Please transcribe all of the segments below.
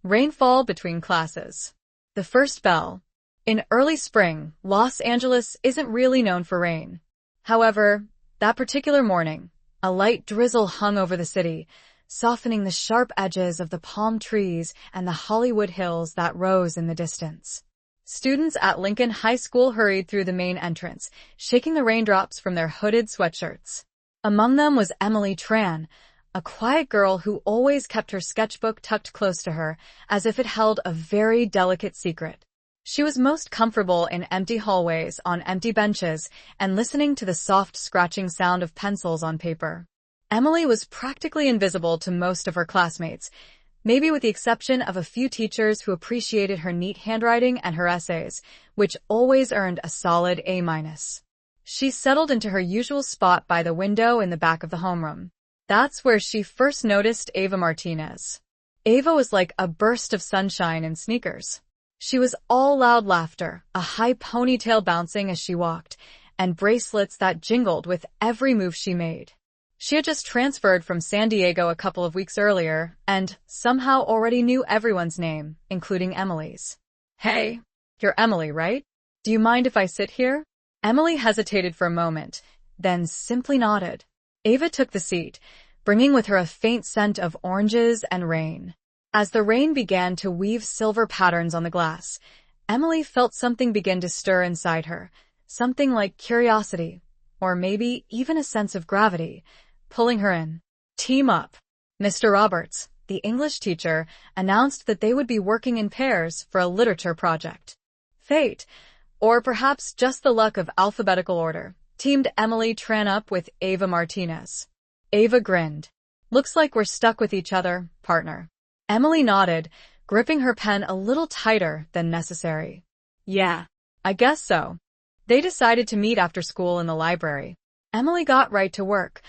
Rainfall Between Classes. The first bell. In early spring, Los Angeles isn't really known for rain. However, that particular morning, a light drizzle hung over the city, softening the sharp edges of the palm trees and the Hollywood hills that rose in the distance. Students at Lincoln High School hurried through the main entrance, shaking the raindrops from their hooded sweatshirts. Among them was Emily Tran, a quiet girl who always kept her sketchbook tucked close to her, as if it held a very delicate secret. She was most comfortable in empty hallways, on empty benches, and listening to the soft scratching sound of pencils on paper. Emily was practically invisible to most of her classmates, maybe with the exception of a few teachers who appreciated her neat handwriting and her essays, which always earned a solid A-. She settled into her usual spot by the window in the back of the homeroom. That's where she first noticed Ava Martinez. Ava was like a burst of sunshine in sneakers. She was all loud laughter, a high ponytail bouncing as she walked, and bracelets that jingled with every move she made. She had just transferred from San Diego a couple of weeks earlier, and somehow already knew everyone's name, including Emily's. "Hey, you're Emily, right? Do you mind if I sit here?" Emily hesitated for a moment, then simply nodded. Ava took the seat, bringing with her a faint scent of oranges and rain. As the rain began to weave silver patterns on the glass, Emily felt something begin to stir inside her, something like curiosity, or maybe even a sense of gravity, pulling her in. "Team up." Mr. Roberts, the English teacher, announced that they would be working in pairs for a literature project. Fate, or perhaps just the luck of alphabetical order, teamed Emily Tran up with Ava Martinez. Ava grinned. "Looks like we're stuck with each other, partner." Emily nodded, gripping her pen a little tighter than necessary. "Yeah, I guess so." They decided to meet after school in the library. Emily got right to work,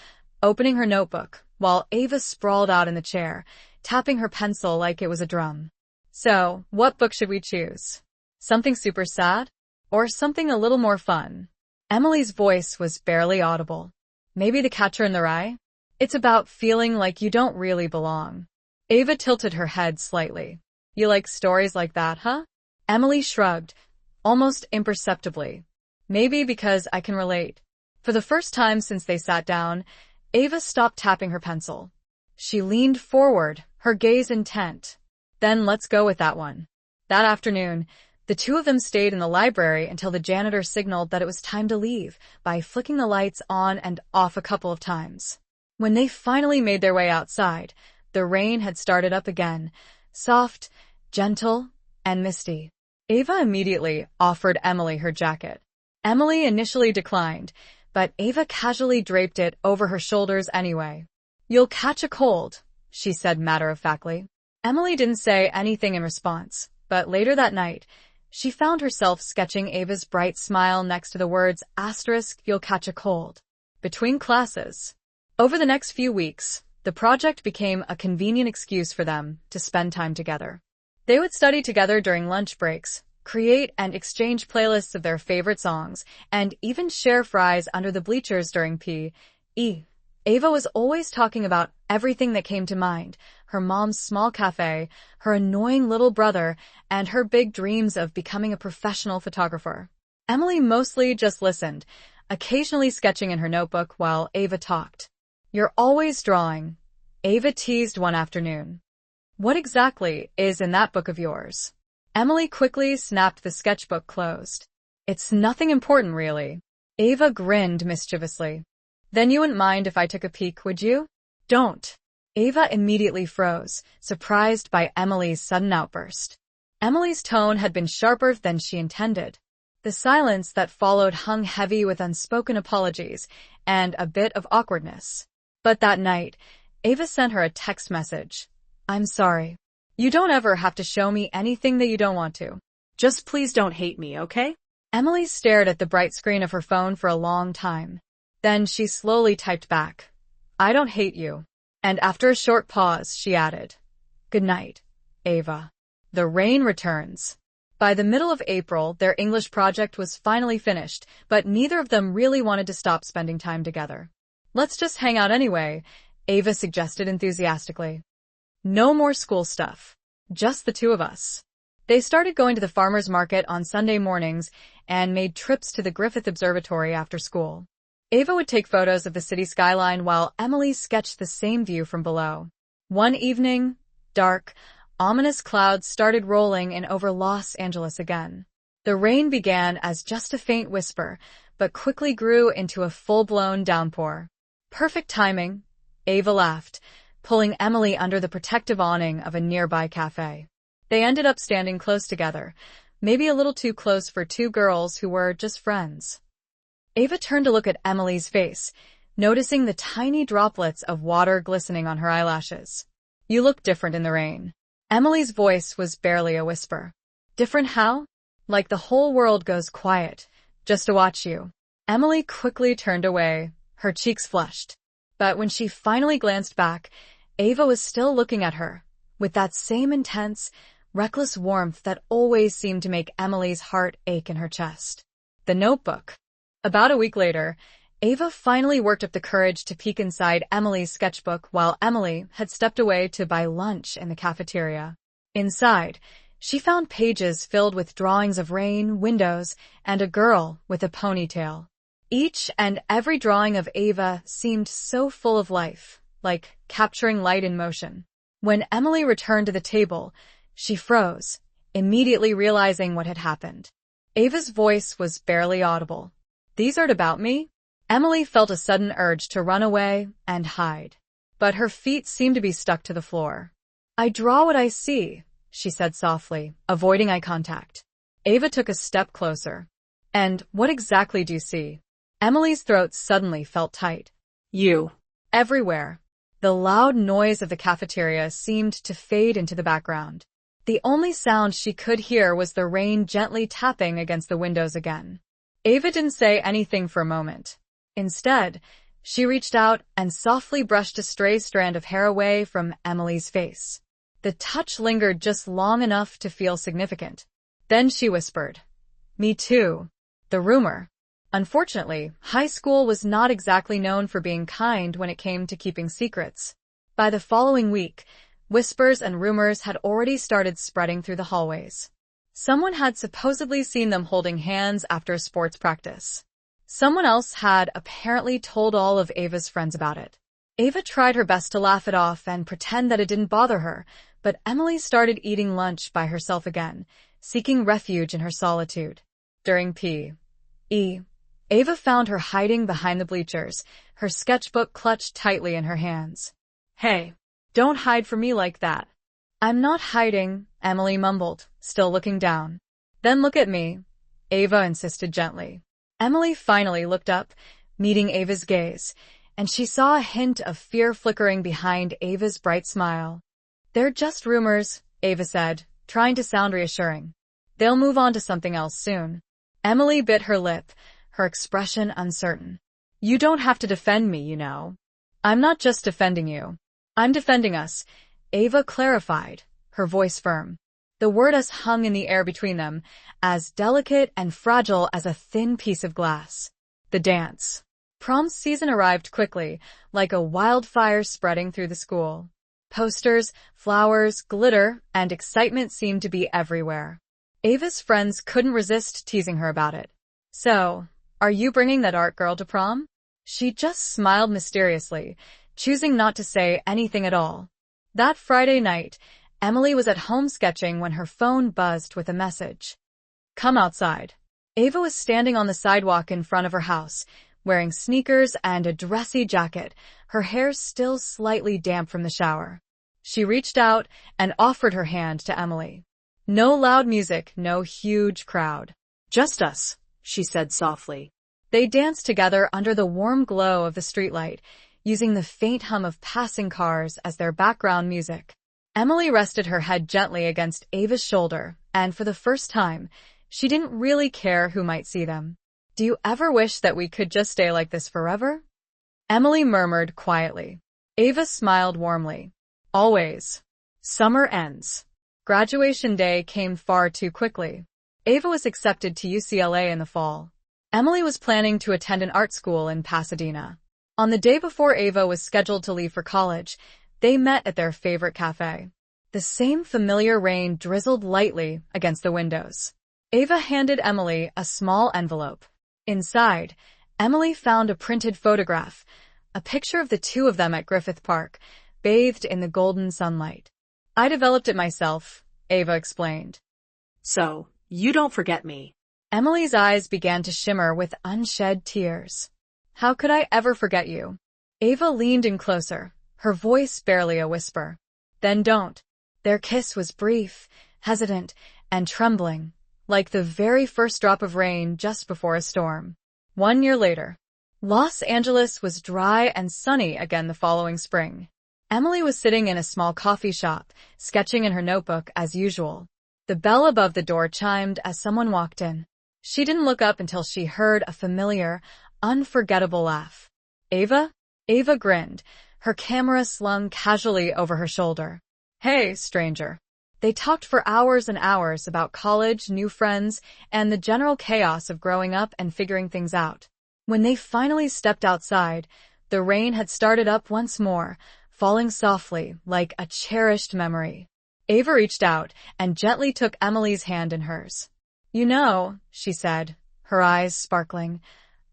opening her notebook, while Ava sprawled out in the chair, tapping her pencil like it was a drum. "So, what book should we choose? Something super sad? Or something a little more fun?" Emily's voice was barely audible. "Maybe The Catcher in the Rye? It's about feeling like you don't really belong." Ava tilted her head slightly. "You like stories like that, huh?" Emily shrugged, almost imperceptibly. "Maybe because I can relate." For the first time since they sat down, Ava stopped tapping her pencil. She leaned forward, her gaze intent. "Then let's go with that one." That afternoon, the two of them stayed in the library until the janitor signaled that it was time to leave by flicking the lights on and off a couple of times. When they finally made their way outside, the rain had started up again, soft, gentle, and misty. Ava immediately offered Emily her jacket. Emily initially declined, but Ava casually draped it over her shoulders anyway. "You'll catch a cold," she said matter-of-factly. Emily didn't say anything in response, but later that night, she found herself sketching Ava's bright smile next to the words "you'll catch a cold" between classes. Over the next few weeks, the project became a convenient excuse for them to spend time together. They would study together during lunch breaks, create and exchange playlists of their favorite songs, and even share fries under the bleachers during P.E. Ava was always talking about everything that came to mind: her mom's small cafe, her annoying little brother, and her big dreams of becoming a professional photographer. Emily mostly just listened, occasionally sketching in her notebook while Ava talked. "You're always drawing," Ava teased one afternoon. "What exactly is in that book of yours?" Emily quickly snapped the sketchbook closed. "It's nothing important, really." Ava grinned mischievously. "Then you wouldn't mind if I took a peek, would you?" "Don't." Ava immediately froze, surprised by Emily's sudden outburst. Emily's tone had been sharper than she intended. The silence that followed hung heavy with unspoken apologies and a bit of awkwardness. But that night, Ava sent her a text message. "I'm sorry. You don't ever have to show me anything that you don't want to. Just please don't hate me, okay?" Emily stared at the bright screen of her phone for a long time. Then she slowly typed back, "I don't hate you." And after a short pause, she added, "Good night, Ava." The rain returns. By the middle of April, their English project was finally finished, but neither of them really wanted to stop spending time together. "Let's just hang out anyway," Ava suggested enthusiastically. "No more school stuff." Just the two of us. They started going to the farmer's market on Sunday mornings and made trips to the Griffith Observatory after school. Ava would take photos of the city skyline while Emily sketched the same view from below. One evening, dark, ominous clouds started rolling in over Los Angeles again. The rain began as just a faint whisper, but quickly grew into a full-blown downpour. Perfect timing, Ava laughed, pulling Emily under the protective awning of a nearby cafe. They ended up standing close together, maybe a little too close for two girls who were just friends. Ava turned to look at Emily's face, noticing the tiny droplets of water glistening on her eyelashes. "You look different in the rain." Emily's voice was barely a whisper. "Different how?" "Like the whole world goes quiet, just to watch you." Emily quickly turned away, her cheeks flushed. But when she finally glanced back, Ava was still looking at her, with that same intense, reckless warmth that always seemed to make Emily's heart ache in her chest. The notebook. About a week later, Ava finally worked up the courage to peek inside Emily's sketchbook while Emily had stepped away to buy lunch in the cafeteria. Inside, she found pages filled with drawings of rain, windows, and a girl with a ponytail. Each and every drawing of Ava seemed so full of life, like capturing light in motion. When Emily returned to the table, she froze, immediately realizing what had happened. Ava's voice was barely audible. "These aren't about me?" Emily felt a sudden urge to run away and hide, but her feet seemed to be stuck to the floor. "I draw what I see," she said softly, avoiding eye contact. Ava took a step closer. "And what exactly do you see?" Emily's throat suddenly felt tight. "You." Everywhere. The loud noise of the cafeteria seemed to fade into the background. The only sound she could hear was the rain gently tapping against the windows again. Ava didn't say anything for a moment. Instead, she reached out and softly brushed a stray strand of hair away from Emily's face. The touch lingered just long enough to feel significant. Then she whispered, "Me too." The rumor. Unfortunately, high school was not exactly known for being kind when it came to keeping secrets. By the following week, whispers and rumors had already started spreading through the hallways. Someone had supposedly seen them holding hands after a sports practice. Someone else had apparently told all of Ava's friends about it. Ava tried her best to laugh it off and pretend that it didn't bother her, but Emily started eating lunch by herself again, seeking refuge in her solitude. During P.E., Ava found her hiding behind the bleachers, her sketchbook clutched tightly in her hands. "Hey, don't hide from me like that." "I'm not hiding," Emily mumbled, still looking down. "Then look at me," Ava insisted gently. Emily finally looked up, meeting Ava's gaze, and she saw a hint of fear flickering behind Ava's bright smile. "They're just rumors," Ava said, trying to sound reassuring. "They'll move on to something else soon." Emily bit her lip, her expression uncertain. "You don't have to defend me, you know." "I'm not just defending you. I'm defending us," Ava clarified, her voice firm. The word "us" hung in the air between them, as delicate and fragile as a thin piece of glass. The dance. Prom season arrived quickly, like a wildfire spreading through the school. Posters, flowers, glitter, and excitement seemed to be everywhere. Ava's friends couldn't resist teasing her about it. "So, are you bringing that art girl to prom?" She just smiled mysteriously, choosing not to say anything at all. That Friday night, Emily was at home sketching when her phone buzzed with a message. "Come outside." Ava was standing on the sidewalk in front of her house, wearing sneakers and a dressy jacket, her hair still slightly damp from the shower. She reached out and offered her hand to Emily. No loud music, no huge crowd. "Just us," she said softly. They danced together under the warm glow of the streetlight, using the faint hum of passing cars as their background music. Emily rested her head gently against Ava's shoulder, and for the first time, she didn't really care who might see them. "Do you ever wish that we could just stay like this forever?" Emily murmured quietly. Ava smiled warmly. "Always." Summer ends. Graduation day came far too quickly. Ava was accepted to UCLA in the fall. Emily was planning to attend an art school in Pasadena. On the day before Ava was scheduled to leave for college, they met at their favorite cafe. The same familiar rain drizzled lightly against the windows. Ava handed Emily a small envelope. Inside, Emily found a printed photograph, a picture of the two of them at Griffith Park, bathed in the golden sunlight. "I developed it myself," Ava explained. "So, you don't forget me." Emily's eyes began to shimmer with unshed tears. "How could I ever forget you?" Ava leaned in closer, her voice barely a whisper. "Then don't." Their kiss was brief, hesitant, and trembling, like the very first drop of rain just before a storm. 1 year later, Los Angeles was dry and sunny again the following spring. Emily was sitting in a small coffee shop, sketching in her notebook as usual. The bell above the door chimed as someone walked in. She didn't look up until she heard a familiar, unforgettable laugh. "Ava?" Ava grinned, her camera slung casually over her shoulder. "Hey, stranger." They talked for hours and hours about college, new friends, and the general chaos of growing up and figuring things out. When they finally stepped outside, the rain had started up once more, falling softly like a cherished memory. Ava reached out and gently took Emily's hand in hers. "You know," she said, her eyes sparkling,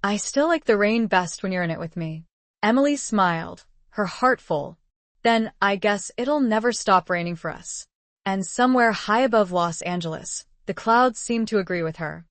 "I still like the rain best when you're in it with me." Emily smiled, her heart full. "Then I guess it'll never stop raining for us." And somewhere high above Los Angeles, the clouds seemed to agree with her.